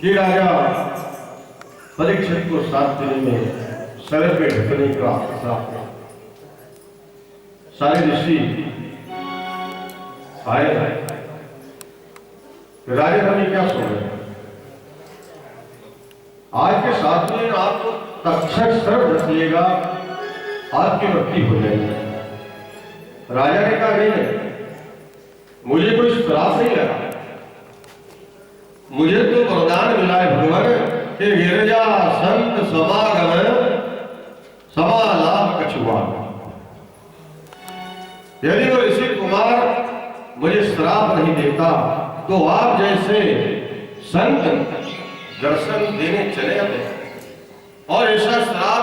कि राजा परीक्षित को 7 दिन में सर पे ढकने का श्राप सारे ऋषि आए। राजा हमें क्या सुन रहे हैं? आज के 7 दिन आपको तक्षक सर ढकिएगा, आपकी मृत्यु हो जाएगी। राजा ने कहा नहीं, मुझे कोई श्राप नहीं लगा, मुझे तो वरदान मिला है भगवान कि गिरजा संत समागम समालाभ कछुआ। यदि वो ऋषि कुमार मुझे श्राप नहीं देता तो आप जैसे संत दर्शन देने चले आते, और ऐसा श्राप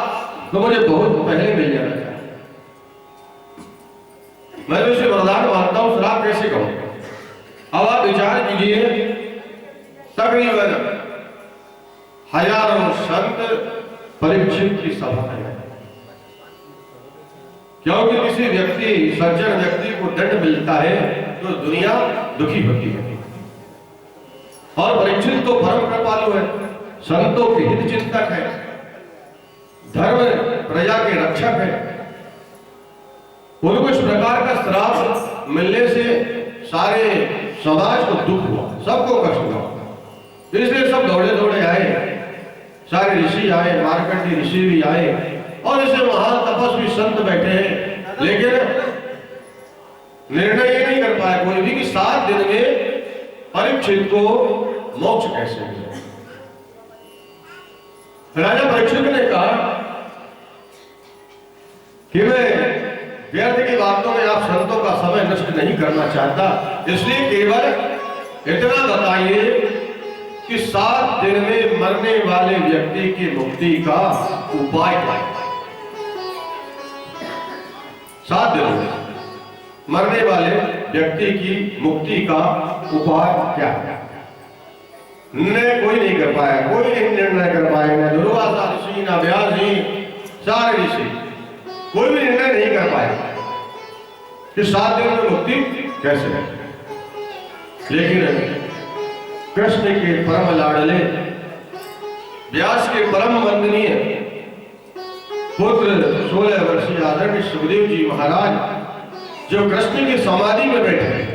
तो मुझे बहुत पहले मिल जाना चाहिए। मैं तो इसे वरदान मानता हूं, श्राप कैसे कहूं? अब आप विचार कीजिए, तकरीबन हजारों संत परीक्षित की सभा में, क्योंकि किसी व्यक्ति सज्जन व्यक्ति को दंड मिलता है तो दुनिया दुखी होती है, और परीक्षित तो परम कृपालु है, संतों के हित चिंतक है, धर्म प्रजा के रक्षक है। उनको इस प्रकार का श्राप मिलने से सारे समाज को दुख हुआ, सबको कष्ट हुआ, इसलिए सब दौड़े दौड़े आए, सारे ऋषि आए, मार्कंडेय ऋषि भी आए, और इसे महान तपस्वी संत बैठे हैं, लेकिन निर्णय ये नहीं कर पाया कोई भी कि 7 दिन में परीक्षित को मोक्ष कैसे मिले। राजा परीक्षित ने कहा कि मैं व्यर्थ की बातों में आप संतों का समय नष्ट नहीं करना चाहता, इसलिए केवल इतना बताइए कि 7 दिन में मरने वाले व्यक्ति की मुक्ति का उपाय क्या है? 7 दिन में मरने वाले व्यक्ति की मुक्ति का उपाय क्या है? निर्णय कोई नहीं कर पाया, कोई नहीं निर्णय कर पाया, न दुर्वासा ऋषि, न व्यास जी, सारे ऋषि कोई भी निर्णय नहीं कर पाया कि 7 दिन में मुक्ति कैसे है। लेकिन कृष्ण के परम लाडले, व्यास के परम वंदनीय पुत्र 16 वर्षीय आदरणीय सुखदेव जी महाराज, जो कृष्ण की समाधि में बैठे हैं,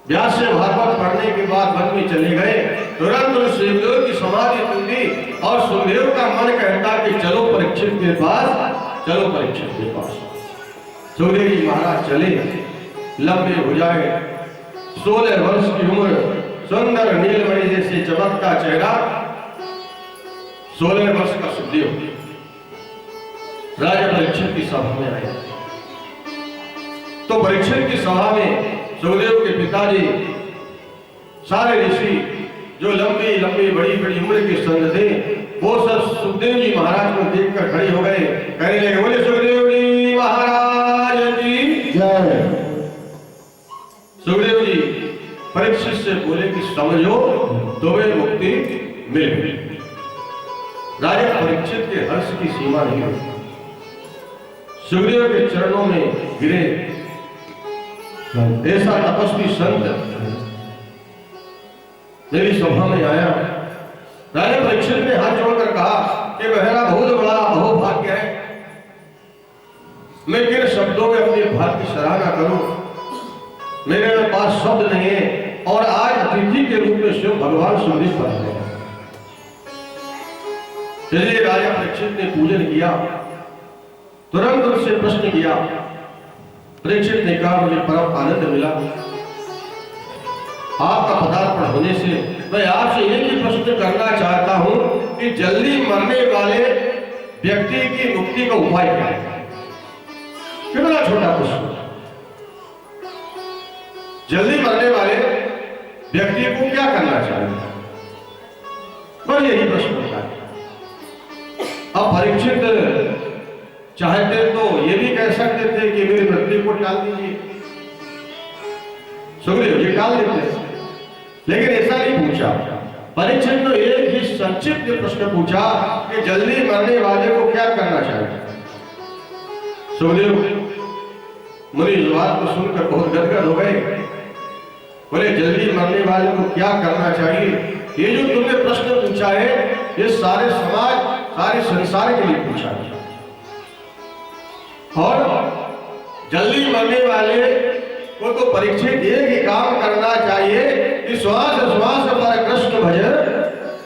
व्यास से भागवत पढ़ने के बाद वन में चले गए, तुरंत सुखदेव की समाधि टूटी, और सुखदेव का मन कहता कि चलो परीक्षित के पास, चलो परीक्षित के पास। सुखदेव जी महाराज चले, लंबे हो जाए, 16 वर्ष की उम्र, सुंदर नीलमणि जैसे चमकता चेहरा, 16 वर्ष का सुखदेव राजा परीक्षित की सभा में आए। तो परीक्षित की सभा में सुखदेव के पिताजी, सारे ऋषि जो लंबी लंबी बड़ी बड़ी उम्र के संत थे, वो सब सुखदेव जी महाराज को देखकर खड़े हो गए, कहने लगे बोले सुखदेव जी महाराज सुखदेव जी परीक्षित से बोले कि समझो तुम्हें मुक्ति मिल गई। राजा परीक्षित के हर्ष की सीमा नहीं हुई। सुखदेव के चरणों में गिरे। ऐसा तपस्वी संत मेरी सभा में आया। राजा परीक्षित ने हाथ जोड़कर कहा कि मेरा बहुत बड़ा अहोभाग्य है, मैं किन शब्दों में अपने भाग्य की सराहना करूं, मेरे पास शब्द नहीं है। और आज अतिथि के रूप में स्वयं भगवान सुखदेव पर है। इसलिए राजा परीक्षित ने पूजन किया। तुरंत उनसे प्रश्न किया। परीक्षित ने कहा मुझे परम आनंद मिला आपका पदार्पण होने से। मैं आपसे एक ही प्रश्न करना चाहता हूं कि जल्दी मरने वाले व्यक्ति की मुक्ति का उपाय क्या है? कितना छोटा प्रश्न। जल्दी मरने वाले व्यक्ति को क्या करना चाहिए, बस यही प्रश्न होता है। अब परीक्षित चाहते तो ये भी कह सकते थे कि मेरी मृत्यु को टाल दीजिए, सुखदेव जी टाल देते, लेकिन ऐसा नहीं पूछा। परीक्षित ने एक ही संक्षिप्त प्रश्न पूछा कि जल्दी मरने वाले को क्या करना चाहिए। सुखदेव मुनि इस बात को सुनकर बहुत गदगद हो गए। बोले जल्दी मरने वाले को क्या करना चाहिए? ये जो तुमने प्रश्न पूछा है ये सारे समाज सारे संसार के लिए पूछा है। और जल्दी मरने वाले को तो परीक्षित एक ही काम करना चाहिए कि श्वास श्वास पर कृष्ण भज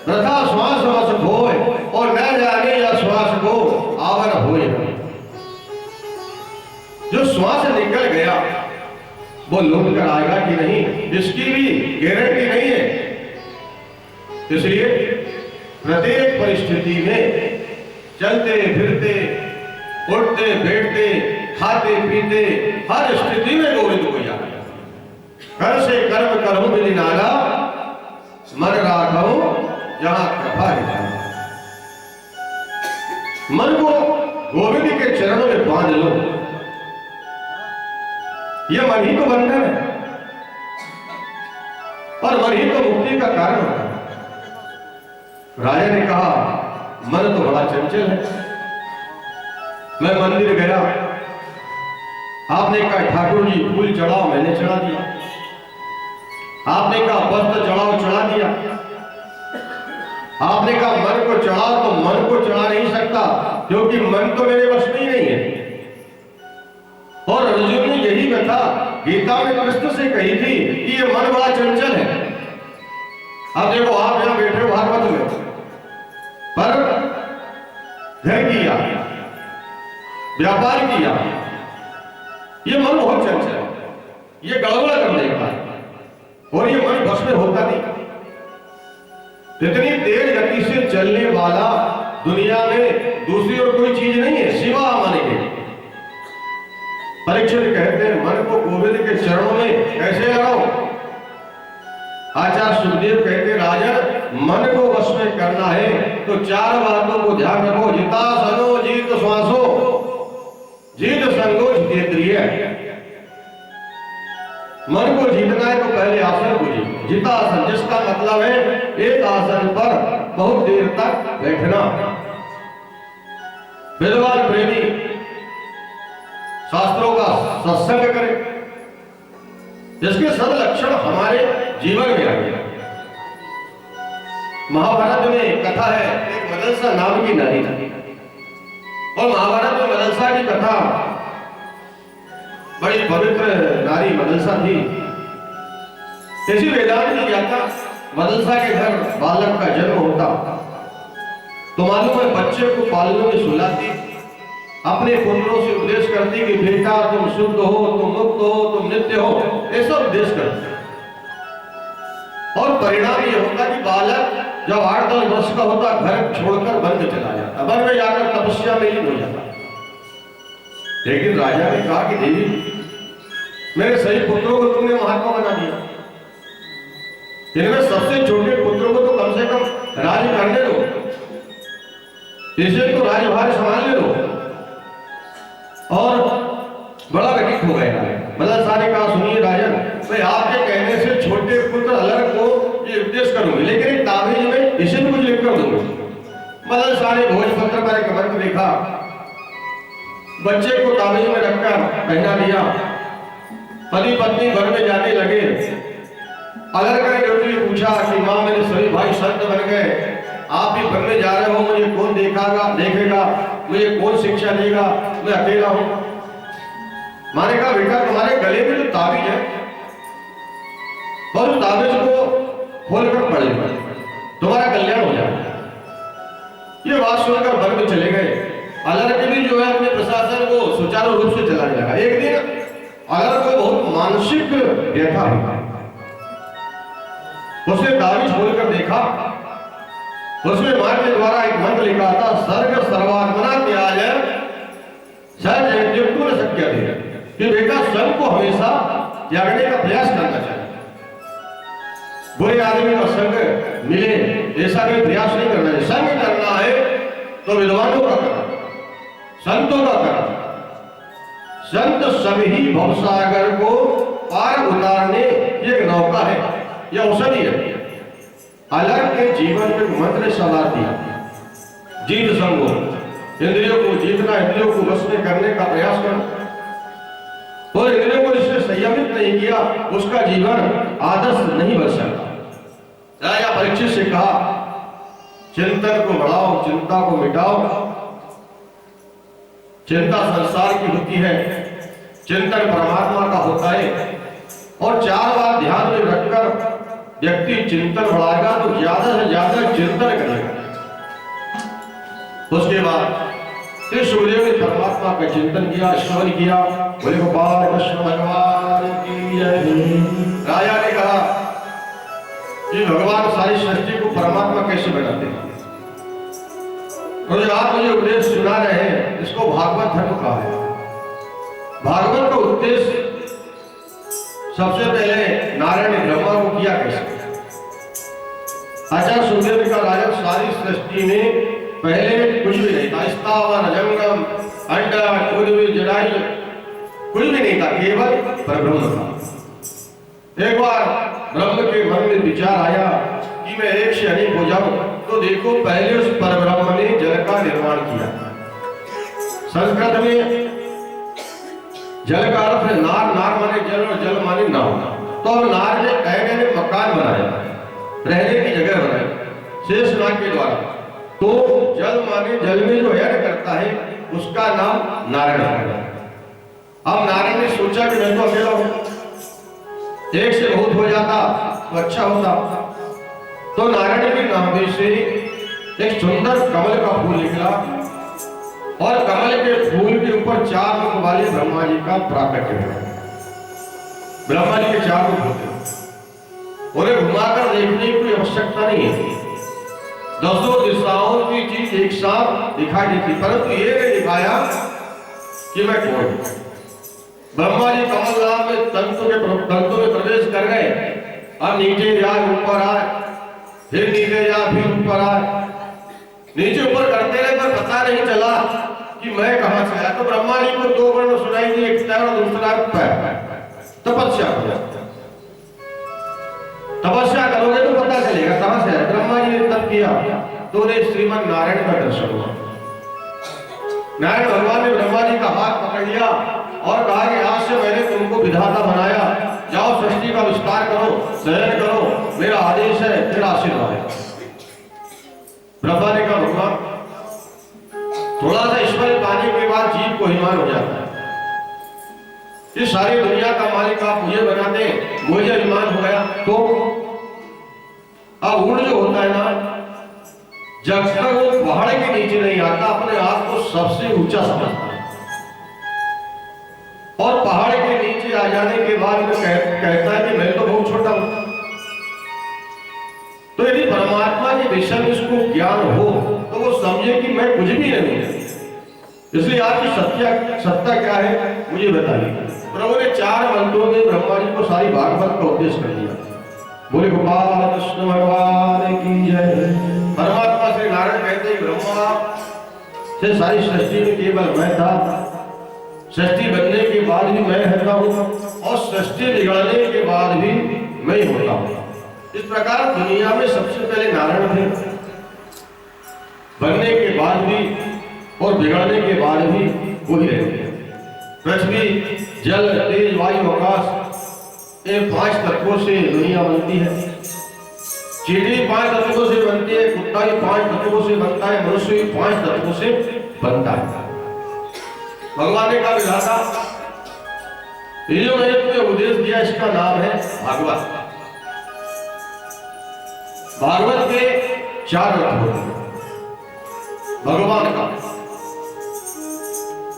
वृथा श्वास श्वास होय और न जाने या श्वास को आवर होए। जो श्वास निकल गया वो लौट कर आएगा कि नहीं इसकी भी गारंटी नहीं है। इसलिए प्रत्येक परिस्थिति में चलते फिरते उठते बैठते खाते पीते हर स्थिति में गोविंद को याद कर से कर्म करो मिली नाला मन राखो जहां कृपा है। मन को गोविंद के चरणों में बांध लो। यह मन ही तो बंधन है और मन ही तो मुक्ति का कारण होता है। राजा ने कहा मन तो बड़ा चंचल है। मैं मंदिर गया, आपने कहा ठाकुर जी फूल चढ़ाओ, मैंने चढ़ा दिया। आपने कहा वस्त्र चढ़ाओ, चढ़ा दिया। आपने कहा मन को चढ़ाओ, तो मन को चढ़ा नहीं सकता क्योंकि मन तो मेरे वश में ही नहीं है। और अर्जुन ने यही कथा गीता में कृष्ण से कही थी कि ये मन बड़ा चंचल है। अब देखो आप यहां बैठे हो भागवत में, पर घर किया, व्यापार किया, ये मन बहुत चंचल है, ये गड़बड़ कर देता है और ये मन बस में होता नहीं। इतनी तेज गति से चलने वाला दुनिया में दूसरी और कोई चीज नहीं है सिवा मन के। परीक्षित कहते हैं मन को गोविंद के चरणों में कैसे लगाओ? आचार्य सुखदेव कहते राजन मन को वश में करना है तो चार बातों को ध्यान रखो। जिता सनो जीत श्वासो जीत संगो जितेंद्रिय। मन को जीतना है तो पहले आसन को जीतो। जिता आसन जिसका मतलब है एक आसन पर बहुत देर तक बैठना। विद्वान प्रेमी शास्त्रों का सत्संग करें जिसके सब लक्षण हमारे जीवन में आ गया। महाभारत में कथा है एक मदनसा नाम की नारी थी और महाभारत में मदनसा की कथा बड़ी पवित्र नारी मदनसा थी। ऐसी वेदांत की ज्ञाता मदनसा के घर बालक का जन्म होता तो मालूम है बच्चे को पालने में सुलाती, अपने पुत्रों से उपदेश करती कि बेटा तुम शुद्ध हो, तुम मुक्त हो, तुम नित्य हो, ऐसा उपदेश करती। और परिणाम ये होता कि बालक जब 8-10 वर्ष का होता घर छोड़कर वन में चला जाता, वन में जाकर तपस्या में लीन हो जाता। लेकिन राजा ने कहा कि देवी मेरे सही पुत्रों को तुमने महात्मा बना दिया, इनमें सबसे छोटे पुत्रों को तो कम से कम राज करने दो, इसे तो राजभार संभालने दो और बड़ा बेटी आनंदित हो गया। मदन शाह ने कहा, सुनिए राजन, मैं आपके कहने से छोटे पुत्र अलग को ये उपदेश करूंगी, लेकिन एक ताबीज में इसे भी कुछ लिख कर दूंगा। मदन शाह ने भोजपत्र पर एक मंत्र लिखा, बच्चे को ताबीज में रखकर पहना दिया। पति पत्नी घर में जाने लगे। अलग कर ड्यूटी पूछा कि माँ, मेरे सभी भाई संत बन गए, आप भी बनने जा रहे हो, मुझे कौन देखेगा, मुझे कौन शिक्षा देगा, मैं अकेला हूं। माँ ने कहा, बेटा तुम्हारे गले में जो ताबीज है और उस ताबीज को खोलकर पढ़ लेना, तुम्हारा कल्याण हो जाएगा। ये बात सुनकर वन में चले गए। अलग भी जो है अपने प्रशासन को सुचारू रूप से चलाने लगा। एक दिन अलग को बहुत मानसिक व्यथा हुआ। उसने ताबीज खोलकर देखा, उसमें मां के द्वारा एक मंत्र लिखा था, सर्ग सर्वात्मना त्याज सर्वजयत्युक्तो न शक्यते, कि बेटा संग को हमेशा त्यागने का प्रयास करना चाहिए। बुरे आदमी का संग मिले ऐसा कोई प्रयास नहीं करना है। संग करना है तो विद्वानों का करना, संतों का करना। संत सभी भवसागर को पार उतारने एक नौका है, यह औषधि है। अलग के जीवन में मंत्र सवार दिया, जीत संगो, इंद्रियों को जीतना, इंद्रियों को वश में करने का प्रयास करना, और इंद्रियों को इससे संयमित नहीं किया, उसका जीवन आदर्श नहीं बन सकता। राजा परीक्षित से कहा, चिंतन को बढ़ाओ, चिंता को मिटाओ। चिंता संसार की होती है, चिंतन परमात्मा का होता है। और 4 बार ध्यान में रखकर व्यक्ति चिंतन बढ़ाएगा तो ज्यादा से ज्यादा चिंतन करेगा। उसके बाद श्री सुखदेव ने परमात्मा का चिंतन किया, स्मरण किया। बोले गोपाल कृष्ण भगवान की जय। राजा ने कहा कि भगवान सारी सृष्टि को परमात्मा कैसे बनाते हैं, और जो आप मुझे उपदेश सुना रहे हैं इसको भागवत धर्म कहा है। भागवत का उद्देश्य सबसे पहले नारायण ने ब्रह्मा को किया कैसे। आचार्य सुखदेव ने कहा, राजा सारी सृष्टि में पहले कुछ भी नहीं था, स्थावर जंगम अंडा उद्भिद जड़ाई कुछ भी नहीं था, केवल परब्रह्म था। एक बार ब्रह्म के मन में विचार आया कि मैं एक से अनेक हो जाऊं, तो देखो पहले उस परब्रह्म ने जल का निर्माण किया। संस्कृत में जल का अर्थ है नार, नार माने जल और जल माने नाव। तो नार ने ऐसे मकान बनाया, रहने की जगह बनाई शेष नाग के द्वारा। तो जल माने जल में जो यज्ञ करता है उसका नाम नारायण है। अब नारायण ने सोचा कि मैं तो अकेला हूं, एक से बहुत हो जाता तो अच्छा होता। तो नारायण के नाभि से एक सुंदर कमल का फूल निकला, और कमल के फूल के ऊपर 4 मुख वाले ब्रह्मा जी का प्राकट्य हुआ। ब्रह्मा जी के 4 मुख होते, उन्हें घुमाकर देखने की कोई आवश्यकता नहीं है। 10 दिशाओं की चीज एक साथ दिखाई देती, परंतु ये नहीं दिखाया कि मैं कौन हूं। ब्रह्मा जी कमल नाम में तंतु में प्रवेश कर गए। अब नीचे जाए ऊपर आए, फिर नीचे जा फिर ऊपर आए, नीचे ऊपर करते रहे पर पता नहीं चला कि मैं कहां से आया। तो ब्रह्मा जी को 2 वर्ण सुनाई दिए, एक पैर और दूसरा पैर। तपस्या करो, तपस्या करोगे तो पता चलेगा कहां से है। ब्रह्मा जी ने तप किया तो उन्हें श्रीमन नारायण का दर्शन हुआ। नारायण भगवान ने ब्रह्मा जी का हाथ पकड़ लिया और कहा कि आज से मैंने तुमको विधाता बनाया, जाओ सृष्टि का विस्तार करो, शयन करो, मेरा आदेश है, मेरा आशीर्वाद है। ब्रह्मा ने कहा, भगवान थोड़ा सा ईश्वर पाने के बाद जीव को अभिमान हो जाता है। इस सारी दुनिया का मालिक आप मुझे बनाते, मुझे अभिमान हो गया। तो अब ऊड़ जो होता है ना, जब तक वो पहाड़ के नीचे नहीं आता अपने आप को सबसे ऊंचा समझता है, और पहाड़ के नीचे आ जाने के बाद वो कहता है कि मैं तो बहुत छोटा हूं। तो यदि परमात्मा के विषय में इसको ज्ञान हो तो वो समझे कि मैं कुछ भी नहीं है। इसलिए आपकी सत्ता क्या है मुझे बताइए। प्रभु ने 4 मंत्रों में ब्रह्मा जी को सारी भागवत का उपदेश कर दिया। बोले गोपाल कृष्ण भगवान की जय। परमात्मा से नारायण कहते हैं, ब्रह्मा से सारी सृष्टि में केवल मैं था, सृष्टि बनने के बाद भी मैं रहता हूँ और सृष्टि बिगड़ने के बाद भी मैं ही होता हूँ। इस प्रकार दुनिया में सबसे पहले नारायण थे, बनने के बाद भी और बिगड़ने के बाद भी वही रहते हैं। पृथ्वी, जल, तेज, वायु, आकाश, इन 5 तत्वों से दुनिया बनती है। चींटी 5 तत्वों से बनती है, कुत्ता भी 5 तत्वों से बनता है, मनुष्य भी 5 तत्वों से बनता है। भगवान ने कहा विधाता, ये जो मैंने तुम्हें उपदेश दिया इसका नाम है भागवत। भागवत के 4 अर्थ होते हैं। भगवान का,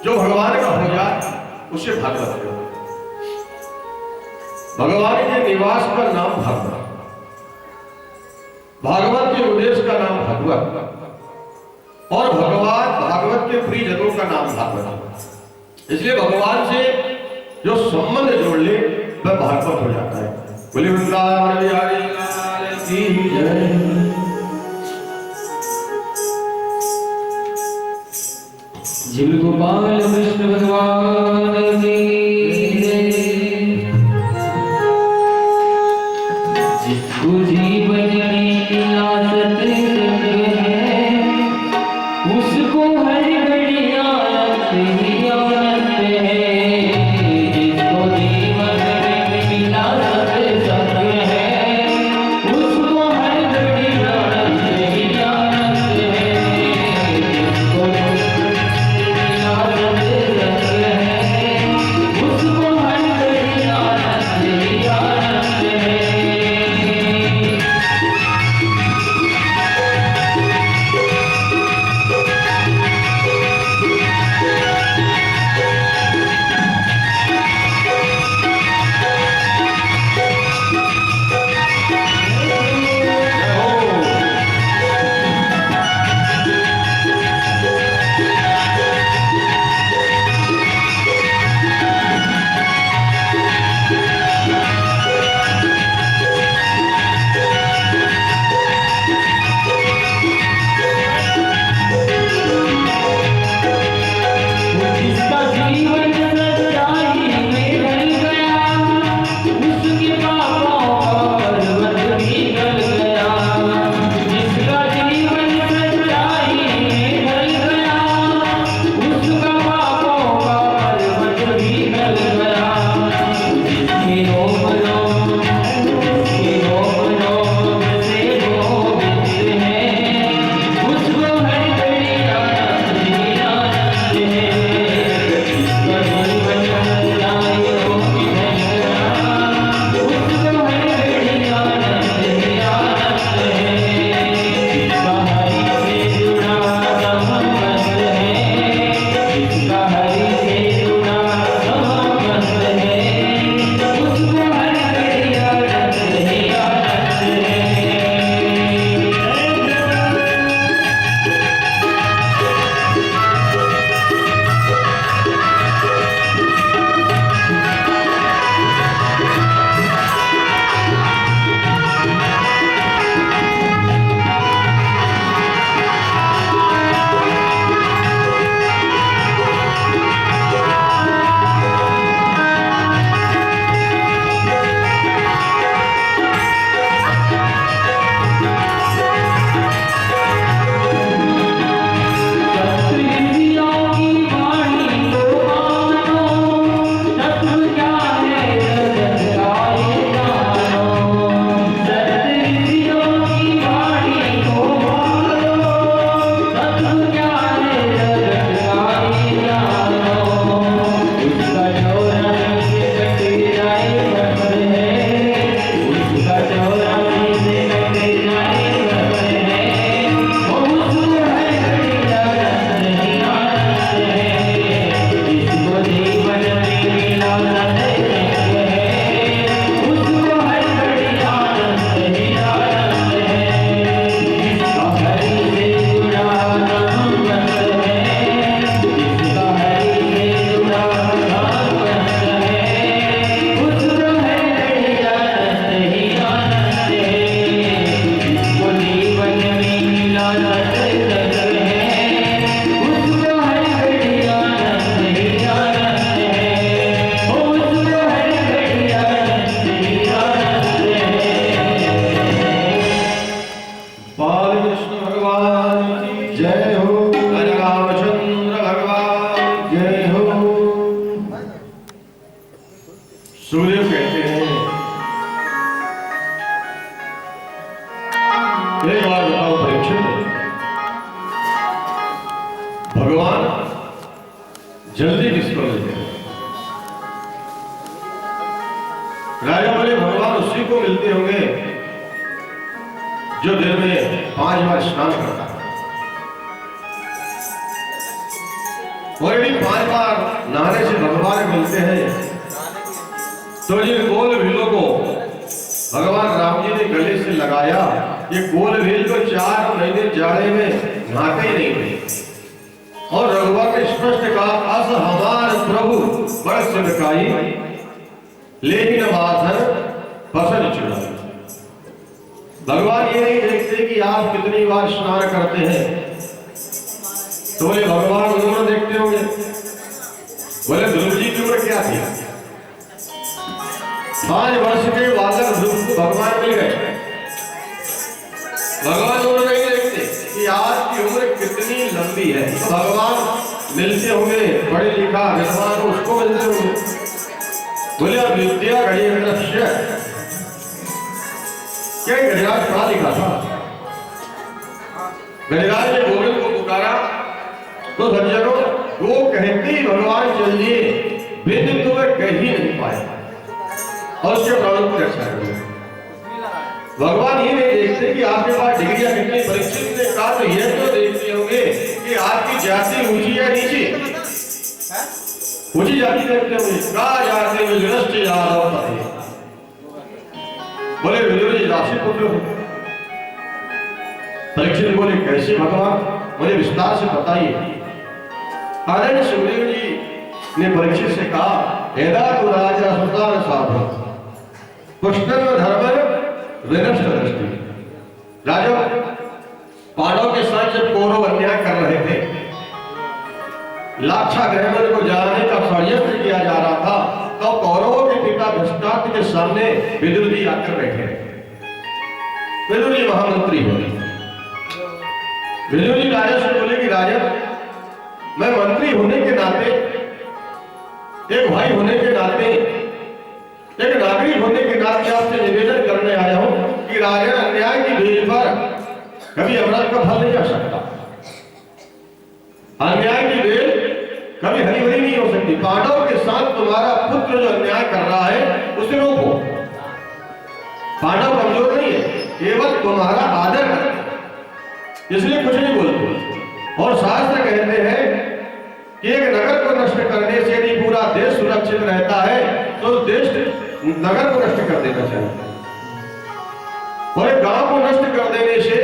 जो भगवान का हो जाए उसे भागवत कहते हैं। भगवान के निवास का नाम भागवत, भागवत के उपदेश का नाम भागवत, और भगवान भागवत के प्रिय जनों का नाम भागवत। इसलिए भगवान से जो संबंध जोड़ ले वह भागवत हो जाता है। बोले वृंदावन बिहारी लाल की जय। जिल गोपाल कृष्ण भगवान की जय। जिसको जीवन में आदत है उसको हर घड़ी आनंद ही आनंद है। जिसको जीवन में आदत है उसको हर घड़ी आनंद ही आनंद है। जिसको उसको हर घड़ी आनंद ही आनंद है। सुखदेव कहते हैं, एक बार बताओ परीक्षित, भगवान जल्दी किसको मिलते हैं? राजा बोले भगवान उसी को मिलते होंगे जो दिन में 5 बार स्नान करता है। और यदि 5 बार नहाने से भगवान मिलते हैं तो जिन गोल भीलों को भगवान राम जी ने गले से लगाया, ये गोल भील को 4 महीने जाड़े में नहाते ही नहीं थे। और रघुवर ने स्पष्ट कहा, अस हमार प्रभु बड़ सेवकाई, लेकिन माधन फसल चुराई। भगवान ये नहीं देखते कि आप कितनी बार स्नान करते हैं, तो बोले भगवान उम्र देखते होंगे। बोले ध्रुव जी की उम्र क्या थी? 5 वर्ष के बालक ध्रुव को भगवान मिल गए। भगवान उम्र नहीं देखते कि आपकी उम्र कितनी लंबी है, तो भगवान मिलते होंगे पढ़े लिखा विद्वान, उसको मिलते होंगे। बोले अब विद्या घड़ी दृश्य क्या गणराज पढ़ा लिखा था? गणराज ने गोविंद को पुकारा तो सज्जनों वो कहते ही भगवान चल दिए, बिंदु तो वे कह ही नहीं पाए और उसके प्राणों की रक्षा कर दी। भगवान ये नहीं देखते कि आपके पास डिग्रियां कितनी, परीक्षित ने कहा तो ये तो देखते होंगे कि आपकी जाति ऊंची या नीची। ऊंची जाति देखते होंगे, कहा जाते हुए जुनस्ट यादव पते। बोले विदुर जी राशि पुत्र हो। परीक्षित बोले कैसे भगवान? मुझे विस्तार से बताइए। आदरणीय सुखदेव जी ने परीक्षित से कहा, यदा तु राजा सुल्तान साधु पुष्कर धर्म विनष्ट दृष्टि। राजा पांडव के साथ जब कौरव अन्याय कर रहे थे, लाक्षागृह को जाने का षड्यंत्र किया जा रहा था, तो कौरवों के पिता धृतराष्ट्र के सामने विदुर जी आकर बैठे। विदुर जी महामंत्री बोले, विदुर जी राजा से बोले कि राजा मैं मंत्री होने के नाते, एक भाई होने के नाते, एक नागरिक होने के नाते आपसे निवेदन करने आया हूं कि राजा अन्याय की बेल पर कभी अमृत का फल नहीं कर सकता। अन्याय की बेल कभी हरी भरी नहीं हो सकती। पांडव के साथ तुम्हारा पुत्र जो अन्याय कर रहा है उसे रोको। पांडव कमजोर नहीं है, केवल तुम्हारा आदर करते, इसलिए कुछ नहीं बोलते। और शास्त्र कहते हैं कि एक नगर को नष्ट करने से यदि पूरा देश सुरक्षित रहता है तो देश नगर को नष्ट कर देना चाहिए, और एक गांव को नष्ट कर देने से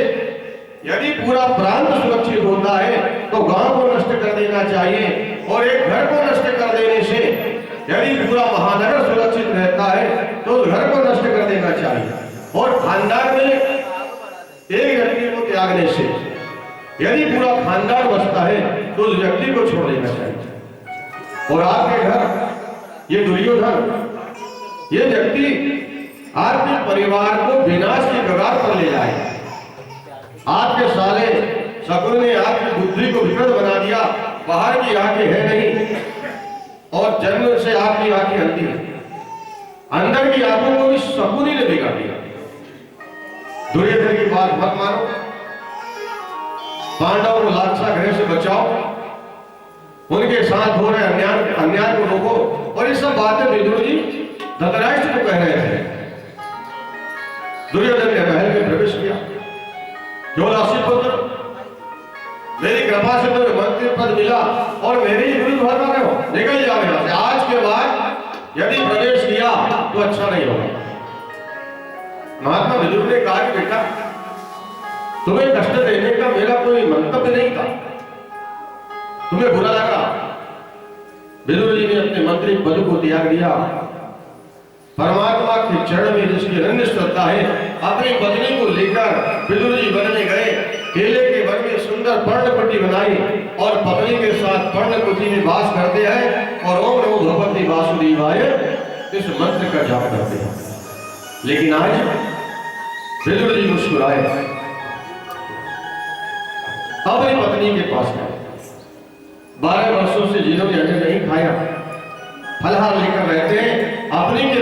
यदि पूरा प्रांत सुरक्षित होता है तो गांव को नष्ट कर देना चाहिए, और एक घर को नष्ट कर देने से यदि पूरा महानगर सुरक्षित रहता है तो उस घर को नष्ट कर देना चाहिए, और खानदान में एक व्यक्ति को त्यागने से यदि पूरा खानदान बचता है तो उस व्यक्ति को छोड़ देना चाहिए। और आपके घर ये दुर्योधन, ये व्यक्ति आपके परिवार को विनाश की कगार पर ले जाए। आपके साले शकुन ने आपकी बुद्धि को विकृत बना दिया, बाहर की आंखें है नहीं और जन्म से आपकी आंखें अंधी है, अंदर की आंखों को भी शकुन ने बिगाड़ दिया। दुर्योधन की बात मत मानो, पांडव को लाक्षागृह से बचाओ, उनके साथ हो रहे अन्याय को रोको। और ये सब बातें विदुर जी धृतराष्ट्र को कह रहे थे। दुर्योधन ने महल में प्रवेश किया, जो राशि पुत्र मेरी कृपा से तुम्हें मंत्री पद मिला और मेरे ही विरुद्ध भर रहे हो, निकल जाओ यहाँ से। आज के बाद यदि प्रवेश किया तो अच्छा नहीं होगा। महात्मा विदुर ने कहा कि बेटा तुम्हें कष्ट देने का मेरा कोई मंतव्य नहीं था, तुम्हें बुरा लगा। विदुर जी ने अपने मंत्री पद को त्याग दिया। परमात्मा के चरण में जिसकी अनन्य श्रद्धा है, अपनी पत्नी को लेकर विदुर जी वन में गए। केले के वन में सुंदर पर्णकुटी बनाई और पत्नी के साथ पर्णकुटी में वास करते हैं और ओम नमो भगवती वासुदेवाय इस मंत्र का जाप करते हैं। लेकिन आज विदुर जी मुस्कुराए, अपनी पत्नी के पास गए। 12 वर्षों से जिन्होंने अन्न नहीं खाया, फलहार लेकर रहते हैं, अपनी के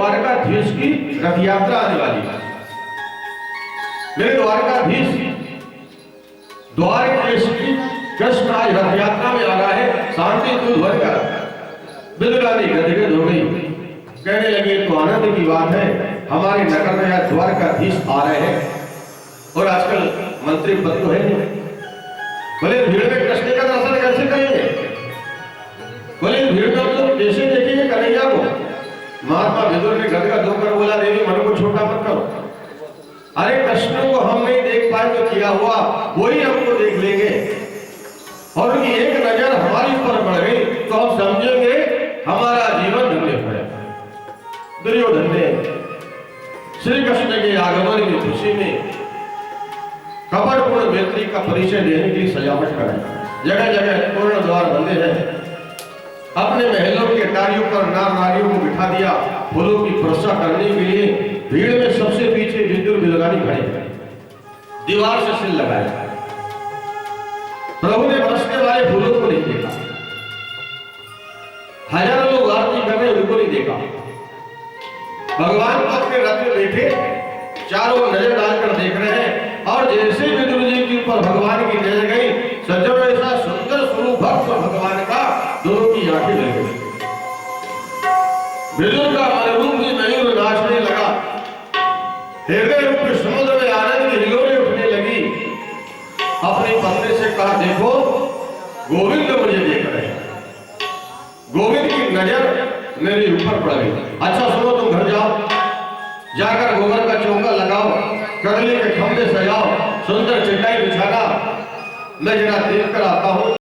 द्वारकाधीश की रथ यात्रा आने वाली है। मेरे द्वारकाधीश द्वारकेश की कृष्ण आज रथ यात्रा में आ रहा है। शांति दूध भरकर बिलगानी गदगद हो गई, कहने लगे तो आनंद की बात है, हमारे नगर में आज द्वारकाधीश आ रहे हैं और आजकल मंत्री पद तो है नहीं। बोले भीड़ में कृष्ण का दर्शन कैसे करेंगे? बोले भीड़ में हम लोग कैसे देखेंगे कन्हैया को? महात्मा विदुर ने गदगद होकर बोला, देवी मन को छोटा मत करो। अरे कृष्ण को हम नहीं देख पाए तो किया हुआ वही हमको देख लेंगे, और उनकी एक नजर हमारी ऊपर पड़ गई तो हम समझेंगे हमारा जीवन धन्य है। दुर्योधन ने श्री कृष्ण के आगमन की खुशी में कपटपूर्ण व्यक्ति का परिचय देने की सजावट कराई। जगह जगह पूर्ण द्वार बंधे हैं। अपने महलों के अटारियों पर नार नारियों को बिठा दिया फूलों की वर्षा करने के लिए। भीड़ में सबसे पीछे विद्युत बिलगानी खड़े, दीवार से सिल लगाया। प्रभु ने बरसने वाले फूलों को नहीं देखा, हजारों लोग आरती कर रहे उनको नहीं देखा। भगवान तो अपने रथ में बैठे चारों ओर नजर डालकर देख रहे हैं, और जैसे विदुर जी के ऊपर भगवान की नजर गई, सज्जनों ऐसा सुंदर स्वरूप भक्त भगवान का दोनों की आंखें लग गई। विदुर का मनरूप भी मयूर नाचने लगा, हृदय रूप समुद्र में आनंद की हिलोरें उठने लगी। अपनी पत्नी से कहा, देखो गोविंद मुझे देख रहे हैं। गोविंद की नजर मेरे ऊपर पड़ गई। अच्छा सुनो, तुम घर जाओ, जाकर गोबर का चौका लगाओ, कड़ली के खंभे सजाओ, सुंदर चटाई बिछाना, मैं जरा देख कर आता हूं